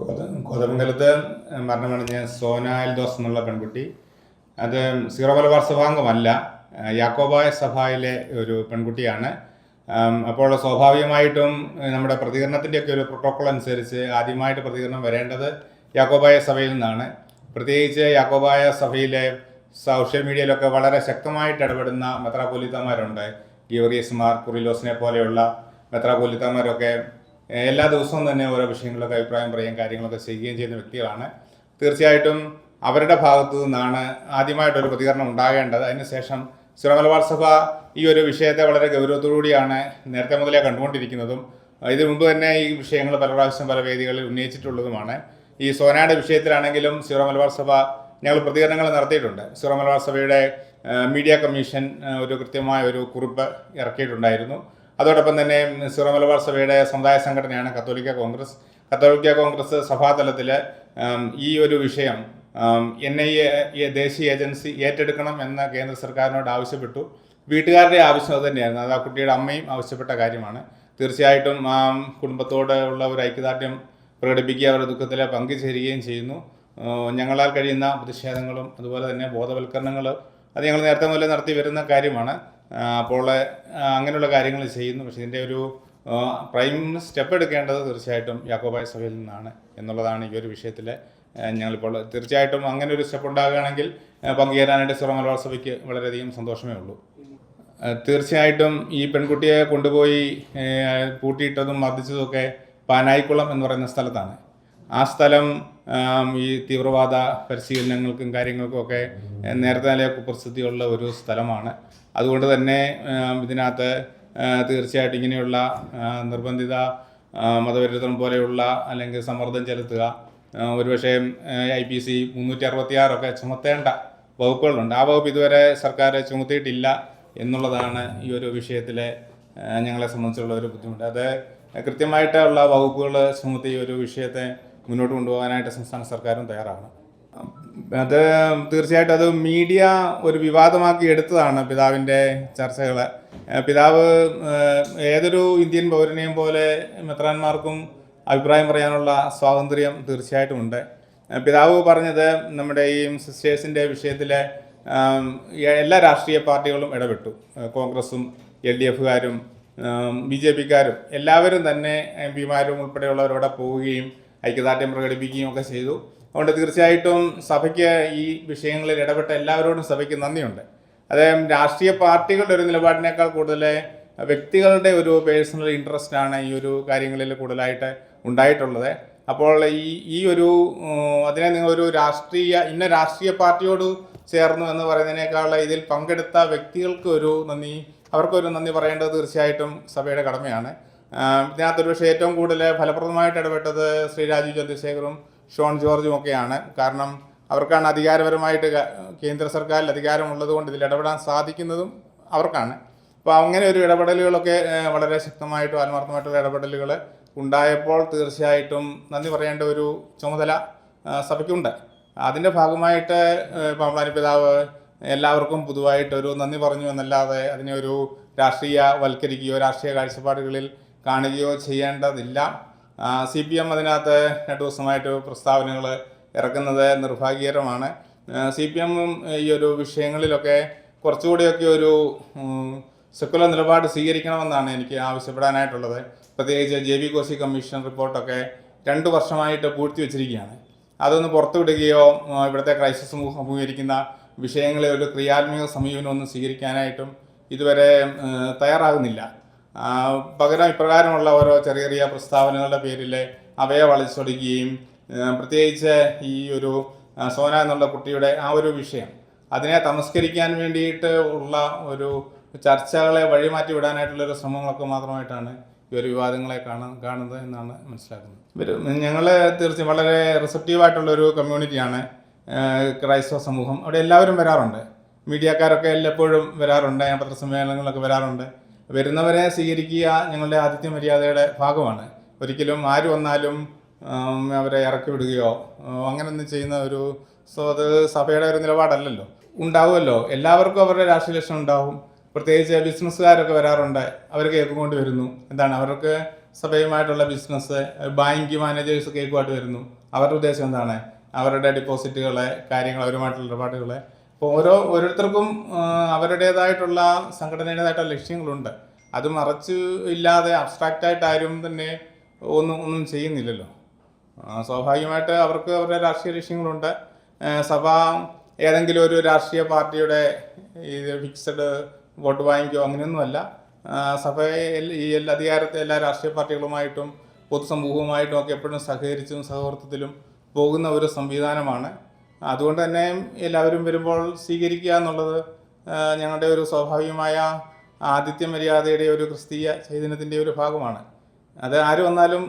കോതമംഗലത്ത് മരണമടഞ്ഞ സോന എൽദോസ് എന്നുള്ള പെൺകുട്ടി അത് സീറോ മലബാർ സഭാംഗമല്ല, യാക്കോബായ സഭയിലെ ഒരു പെൺകുട്ടിയാണ്. അപ്പോൾ സ്വാഭാവികമായിട്ടും നമ്മുടെ പ്രതികരണത്തിൻ്റെയൊക്കെ ഒരു പ്രോട്ടോക്കോൾ അനുസരിച്ച് ആദ്യമായിട്ട് പ്രതികരണം വരേണ്ടത് യാക്കോബായ സഭയിൽ നിന്നാണ്. പ്രത്യേകിച്ച് യാക്കോബായ സഭയിലെ സോഷ്യൽ മീഡിയയിലൊക്കെ വളരെ ശക്തമായിട്ട് ഇടപെടുന്ന മെത്രാപ്പൊലീത്തമാരുണ്ട്. ഗീവർഗീസ് കുറിലോസിനെ പോലെയുള്ള മെത്രാപ്പൊലീത്തമാരൊക്കെ എല്ലാ ദിവസവും തന്നെ ഓരോ വിഷയങ്ങളൊക്കെ അഭിപ്രായം പറയുകയും കാര്യങ്ങളൊക്കെ ചെയ്യുകയും ചെയ്യുന്ന വ്യക്തികളാണ്. തീർച്ചയായിട്ടും അവരുടെ ഭാഗത്തു നിന്നാണ് ആദ്യമായിട്ടൊരു പ്രതികരണം ഉണ്ടാകേണ്ടത്. അതിനുശേഷം സീറോ മലബാർ സഭ ഈ ഒരു വിഷയത്തെ വളരെ ഗൗരവത്തോടുകൂടിയാണ് നേരത്തെ മുതലേ കണ്ടുകൊണ്ടിരിക്കുന്നതും ഇതിനു മുമ്പ് തന്നെ ഈ വിഷയങ്ങൾ പല പ്രാവശ്യം പല വേദികളിൽ ഉന്നയിച്ചിട്ടുള്ളതുമാണ്. ഈ സോനയുടെ വിഷയത്തിലാണെങ്കിലും സീറോ മലബാർ സഭ ഞങ്ങൾ പ്രതികരണങ്ങൾ നടത്തിയിട്ടുണ്ട്. സീറോ മലബാർ സഭയുടെ മീഡിയ കമ്മീഷൻ ഒരു കൃത്യമായ ഒരു കുറിപ്പ് ഇറക്കിയിട്ടുണ്ടായിരുന്നു. അതോടൊപ്പം തന്നെ സീറോ മലബാർ സഭയുടെ സമുദായ സംഘടനയാണ് കത്തോലിക്ക കോൺഗ്രസ്. കത്തോലിക്ക കോൺഗ്രസ് സഭാതലത്തിൽ ഈ ഒരു വിഷയം NIA ദേശീയ ഏജൻസി ഏറ്റെടുക്കണം എന്ന് കേന്ദ്ര സർക്കാരിനോട് ആവശ്യപ്പെട്ടു. വീട്ടുകാരുടെ ആവശ്യം അത് തന്നെയായിരുന്നു. അത് ആ കുട്ടിയുടെ അമ്മയും ആവശ്യപ്പെട്ട കാര്യമാണ്. തീർച്ചയായിട്ടും ആ കുടുംബത്തോട് ഉള്ള ഒരു ഐക്യദാർഢ്യം പ്രകടിപ്പിക്കുക, അവരുടെ ദുഃഖത്തിൽ പങ്കുചേരുകയും ചെയ്യുന്നു. ഞങ്ങളാൽ കഴിയുന്ന പ്രതിഷേധങ്ങളും അതുപോലെ തന്നെ ബോധവൽക്കരണങ്ങൾ അത് ഞങ്ങൾ നേരത്തെ മുതലേ നടത്തി വരുന്ന കാര്യമാണ്. അപ്പോൾ അങ്ങനെയുള്ള കാര്യങ്ങൾ ചെയ്യുന്നു. പക്ഷേ ഇതിൻ്റെ ഒരു പ്രൈം സ്റ്റെപ്പ് എടുക്കേണ്ടത് തീർച്ചയായിട്ടും യാക്കോബായ സഭയിൽ നിന്നാണ് എന്നുള്ളതാണ് ഈ ഒരു വിഷയത്തിൽ ഞങ്ങളിപ്പോൾ തീർച്ചയായിട്ടും അങ്ങനെ ഒരു സ്റ്റെപ്പ് ഉണ്ടാകുകയാണെങ്കിൽ പങ്കുചേരാനായിട്ട് സീറോ മലബാർ സഭയ്ക്ക് വളരെയധികം സന്തോഷമേ ഉള്ളൂ. തീർച്ചയായിട്ടും ഈ പെൺകുട്ടിയെ കൊണ്ടുപോയി പൂട്ടിയിട്ടതും മർദ്ദിച്ചതുമൊക്കെ പാനായിക്കുളം എന്ന് പറയുന്ന സ്ഥലത്താണ്. ആ സ്ഥലം ഈ തീവ്രവാദ പരിശീലനങ്ങൾക്കും കാര്യങ്ങൾക്കുമൊക്കെ നേരത്തെ നില കുപ്രസിദ്ധിയുള്ള ഒരു സ്ഥലമാണ്. അതുകൊണ്ട് തന്നെ ഇതിനകത്ത് തീർച്ചയായിട്ടും ഇങ്ങനെയുള്ള നിർബന്ധിത മതപരിവർത്തനം പോലെയുള്ള അല്ലെങ്കിൽ സമ്മർദ്ദം ചെലുത്തുക, ഒരുപക്ഷെ IPC 366 ചുമത്തേണ്ട വകുപ്പുകളുണ്ട്. ആ വകുപ്പ് ഇതുവരെ സർക്കാർ ചുമത്തിയിട്ടില്ല എന്നുള്ളതാണ് ഈ ഒരു വിഷയത്തിലെ ഞങ്ങളെ സംബന്ധിച്ചുള്ള ഒരു ബുദ്ധിമുട്ട്. അത് കൃത്യമായിട്ടുള്ള വകുപ്പുകൾ ചുമത്തി ഈ ഒരു വിഷയത്തെ മുന്നോട്ട് കൊണ്ടുപോകാനായിട്ട് സംസ്ഥാന സർക്കാരും തയ്യാറാണ്. അത് തീർച്ചയായിട്ടും അത് മീഡിയ ഒരു വിവാദമാക്കി എടുത്തതാണ് പിതാവിൻ്റെ ചർച്ചകൾ. പിതാവ് ഏതൊരു ഇന്ത്യൻ പൗരനെയും പോലെ മെത്രാന്മാർക്കും അഭിപ്രായം പറയാനുള്ള സ്വാതന്ത്ര്യം തീർച്ചയായിട്ടും ഉണ്ട്. പിതാവ് പറഞ്ഞത് നമ്മുടെ ഈ സിസ്റ്റേഴ്സിൻ്റെ വിഷയത്തിൽ എല്ലാ രാഷ്ട്രീയ പാർട്ടികളും ഇടപെട്ടു. കോൺഗ്രസും LDFകാരും BJPക്കാരും എല്ലാവരും തന്നെ MPമാരും ഉൾപ്പെടെയുള്ളവരവിടെ പോവുകയും ഐക്യദാർഢ്യം പ്രകടിപ്പിക്കുകയും ഒക്കെ ചെയ്തു. അതുകൊണ്ട് തീർച്ചയായിട്ടും സഭയ്ക്ക് ഈ വിഷയങ്ങളിൽ ഇടപെട്ട എല്ലാവരോടും സഭയ്ക്ക് നന്ദിയുണ്ട്. അത് രാഷ്ട്രീയ പാർട്ടികളുടെ ഒരു നിലപാടിനേക്കാൾ കൂടുതൽ വ്യക്തികളുടെ ഒരു പേഴ്സണൽ ഇൻട്രസ്റ്റാണ് ഈ ഒരു കാര്യങ്ങളിൽ കൂടുതലായിട്ട് ഉണ്ടായിട്ടുള്ളത്. അപ്പോൾ ഈ ഒരു അതിനെ നിങ്ങളൊരു ഇന്ന രാഷ്ട്രീയ പാർട്ടിയോട് ചേർന്നു എന്ന് പറയുന്നതിനേക്കാൾ ഇതിൽ പങ്കെടുത്ത വ്യക്തികൾക്ക് ഒരു നന്ദി, അവർക്കൊരു നന്ദി പറയേണ്ടത് തീർച്ചയായിട്ടും സഭയുടെ കടമയാണ്. ഇതിനകത്തൊരു പക്ഷേ ഏറ്റവും കൂടുതൽ ഫലപ്രദമായിട്ട് ഇടപെട്ടത് ശ്രീ രാജീവ് ചന്ദ്രശേഖറും ഷോൺ ജോർജും ഒക്കെയാണ്. കാരണം അവർക്കാണ് അധികാരപരമായിട്ട് കേന്ദ്ര സർക്കാരിൽ അധികാരമുള്ളത് കൊണ്ട് ഇതിൽ ഇടപെടാൻ സാധിക്കുന്നതും അവർക്കാണ്. അപ്പോൾ അങ്ങനെ ഒരു ഇടപെടലുകളൊക്കെ വളരെ ശക്തമായിട്ടും ആത്മാർത്ഥമായിട്ടുള്ള ഇടപെടലുകൾ ഉണ്ടായപ്പോൾ തീർച്ചയായിട്ടും നന്ദി പറയേണ്ട ഒരു ചുമതല സഭയ്ക്കുണ്ട്. അതിൻ്റെ ഭാഗമായിട്ട് പാമ്പ്ളാനി പിതാവ് എല്ലാവർക്കും പൊതുവായിട്ടൊരു നന്ദി പറഞ്ഞു എന്നല്ലാതെ അതിനെ ഒരു രാഷ്ട്രീയവൽക്കരിക്കുകയോ രാഷ്ട്രീയ കാഴ്ചപ്പാടുകളിൽ കാണുകയോ ചെയ്യേണ്ടതില്ല. CPM അതിനകത്ത് 2 ദിവസമായിട്ട് പ്രസ്താവനകൾ ഇറക്കുന്നത് നിർഭാഗ്യകരമാണ്. CPM ഈ ഒരു വിഷയങ്ങളിലൊക്കെ കുറച്ചുകൂടിയൊക്കെ ഒരു സെക്കുലർ നിലപാട് സ്വീകരിക്കണമെന്നാണ് എനിക്ക് ആവശ്യപ്പെടാനായിട്ടുള്ളത്. പ്രത്യേകിച്ച് JB കോശി കമ്മീഷൻ റിപ്പോർട്ടൊക്കെ 2 വർഷമായിട്ട് പൂഴ്ത്തിവെച്ചിരിക്കുകയാണ്. അതൊന്ന് പുറത്തുവിടുകയോ ഇവിടുത്തെ ക്രൈസ്തവ സമൂഹം അഭിമുഖീകരിക്കുന്ന വിഷയങ്ങളെ ഒരു ക്രിയാത്മക സമീപനമൊന്നും സ്വീകരിക്കാനായിട്ടും ഇതുവരെ തയ്യാറാകുന്നില്ല. പകരം ഇപ്രകാരമുള്ള ഓരോ ചെറിയ ചെറിയ പ്രസ്താവനകളുടെ പേരിൽ അവയെ വളച്ചൊടിക്കുകയും പ്രത്യേകിച്ച് ഈ ഒരു സോന എന്നുള്ള കുട്ടിയുടെ ആ ഒരു വിഷയം അതിനെ തമസ്കരിക്കാൻ വേണ്ടിയിട്ട് ഉള്ള ഒരു ചർച്ചകളെ വഴിമാറ്റി വിടാനായിട്ടുള്ളൊരു ശ്രമങ്ങളൊക്കെ മാത്രമായിട്ടാണ് ഈ ഒരു വിവാദങ്ങളെ കാണുന്നത് എന്നാണ് മനസ്സിലാക്കുന്നത്. ഞങ്ങൾ തീർച്ചയായും വളരെ റിസപ്റ്റീവായിട്ടുള്ളൊരു കമ്മ്യൂണിറ്റിയാണ് ക്രൈസ്തവ സമൂഹം. അവിടെ എല്ലാവരും വരാറുണ്ട്. മീഡിയക്കാരൊക്കെ എല്ലായ്പ്പോഴും വരാറുണ്ട്. പത്രസമ്മേളനങ്ങളൊക്കെ വരാറുണ്ട്. വരുന്നവരെ സ്വീകരിക്കുക ഞങ്ങളുടെ ആതിഥ്യ മര്യാദയുടെ ഭാഗമാണ്. ഒരിക്കലും ആര് വന്നാലും അവരെ ഇറക്കി വിടുകയോ അങ്ങനെയൊന്നും ചെയ്യുന്ന അത് സഭയുടെ ഒരു നിലപാടല്ലല്ലോ. ഉണ്ടാവുമല്ലോ, എല്ലാവർക്കും അവരുടെ രാഷ്ട്രീയ ലക്ഷ്യം ഉണ്ടാവും. പ്രത്യേകിച്ച് ബിസിനസ്സുകാരൊക്കെ വരാറുണ്ട്. അവർ കേൾക്കൊണ്ട് വരുന്നു. എന്താണ് അവർക്ക് സഭയുമായിട്ടുള്ള ബിസിനസ്, ബാങ്ക് മാനേജേഴ്സ് കേൾക്കുമായിട്ട് വരുന്നു. അവരുടെ ഉദ്ദേശം എന്താണ്? അവരുടെ ഡിപ്പോസിറ്റുകളെ, കാര്യങ്ങൾ, അവരുമായിട്ടുള്ള ഇടപാടുകളെ. അപ്പോൾ ഓരോരുത്തർക്കും അവരുടേതായിട്ടുള്ള സംഘടനയുടേതായിട്ടുള്ള ലക്ഷ്യങ്ങളുണ്ട്. അത് മറച്ച് ഇല്ലാതെ അബ്സ്ട്രാക്റ്റായിട്ട് ആരും തന്നെ ഒന്നും ചെയ്യുന്നില്ലല്ലോ. സ്വാഭാവികമായിട്ട് അവർക്ക് അവരുടെ രാഷ്ട്രീയ ലക്ഷ്യങ്ങളുണ്ട്. സഭ ഏതെങ്കിലും ഒരു രാഷ്ട്രീയ പാർട്ടിയുടെ ഫിക്സഡ് വോട്ട് ബാങ്കോ അങ്ങനെയൊന്നുമല്ല. സഭയെ അധികാരത്തെ എല്ലാ രാഷ്ട്രീയ പാർട്ടികളുമായിട്ടും പൊതുസമൂഹവുമായിട്ടും ഒക്കെ എപ്പോഴും സഹകരിച്ചും സഹവർത്തത്തിലും പോകുന്ന ഒരു സംവിധാനമാണ്. അതുകൊണ്ട് തന്നെ എല്ലാവരും വരുമ്പോൾ സ്വീകരിക്കുക എന്നുള്ളത് ഞങ്ങളുടെ ഒരു സ്വാഭാവികമായ ആതിഥ്യ മര്യാദയുടെ ഒരു ക്രിസ്തീയ ചൈതന്യത്തിൻ്റെ ഒരു ഭാഗമാണ്. അത് ആര് വന്നാലും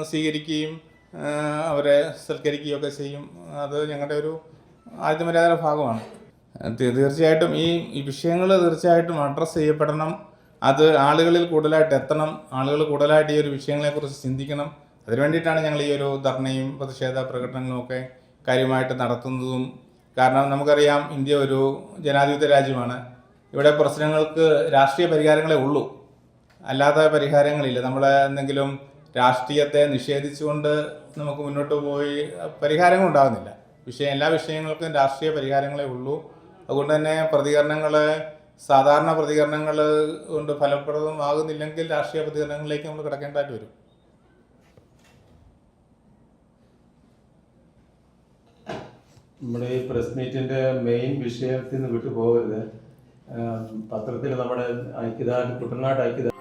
സ്വീകരിക്കുകയും അവരെ സൽക്കരിക്കുകയും ഒക്കെ ചെയ്യും. അത് ഞങ്ങളുടെ ഒരു ആതിഥ്യ മര്യാദയുടെ ഭാഗമാണ്. തീർച്ചയായിട്ടും ഈ വിഷയങ്ങൾ തീർച്ചയായിട്ടും അഡ്രസ്സ് ചെയ്യപ്പെടണം. അത് ആളുകളിൽ കൂടുതലായിട്ട് എത്തണം. ആളുകൾ കൂടുതലായിട്ട് ഈ ഒരു വിഷയങ്ങളെക്കുറിച്ച് ചിന്തിക്കണം. അതിനു വേണ്ടിയിട്ടാണ് ഞങ്ങൾ ഈ ഒരു ധർണയും പ്രതിഷേധ പ്രകടനങ്ങളും ഒക്കെ കാര്യമായിട്ട് നടത്തുന്നതും. കാരണം നമുക്കറിയാം, ഇന്ത്യ ഒരു ജനാധിപത്യ രാജ്യമാണ്. ഇവിടെ പ്രശ്നങ്ങൾക്ക് രാഷ്ട്രീയ പരിഹാരങ്ങളേ ഉള്ളൂ, അല്ലാത്ത പരിഹാരങ്ങളില്ല. നമ്മൾ എന്തെങ്കിലും രാഷ്ട്രീയത്തെ നിഷേധിച്ചുകൊണ്ട് നമുക്ക് മുന്നോട്ട് പോയി പരിഹാരങ്ങൾ ഉണ്ടാകുന്നില്ല. എല്ലാ വിഷയങ്ങൾക്കും രാഷ്ട്രീയ പരിഹാരങ്ങളേ ഉള്ളൂ. അതുകൊണ്ട് തന്നെ സാധാരണ പ്രതികരണങ്ങൾ കൊണ്ട് ഫലപ്രദമാകുന്നില്ലെങ്കിൽ രാഷ്ട്രീയ പ്രതികരണങ്ങളിലേക്ക് നമ്മൾ കിടക്കേണ്ടതായിട്ട് വരും. നമ്മുടെ ഈ പ്രസ് മീറ്റിന്റെ മെയിൻ വിഷയത്തിൽ നിന്ന് വിട്ടു പോകരുത്. പത്രത്തിൽ നമ്മുടെ കുട്ടനാട് ഐക്യദാർഢ്യ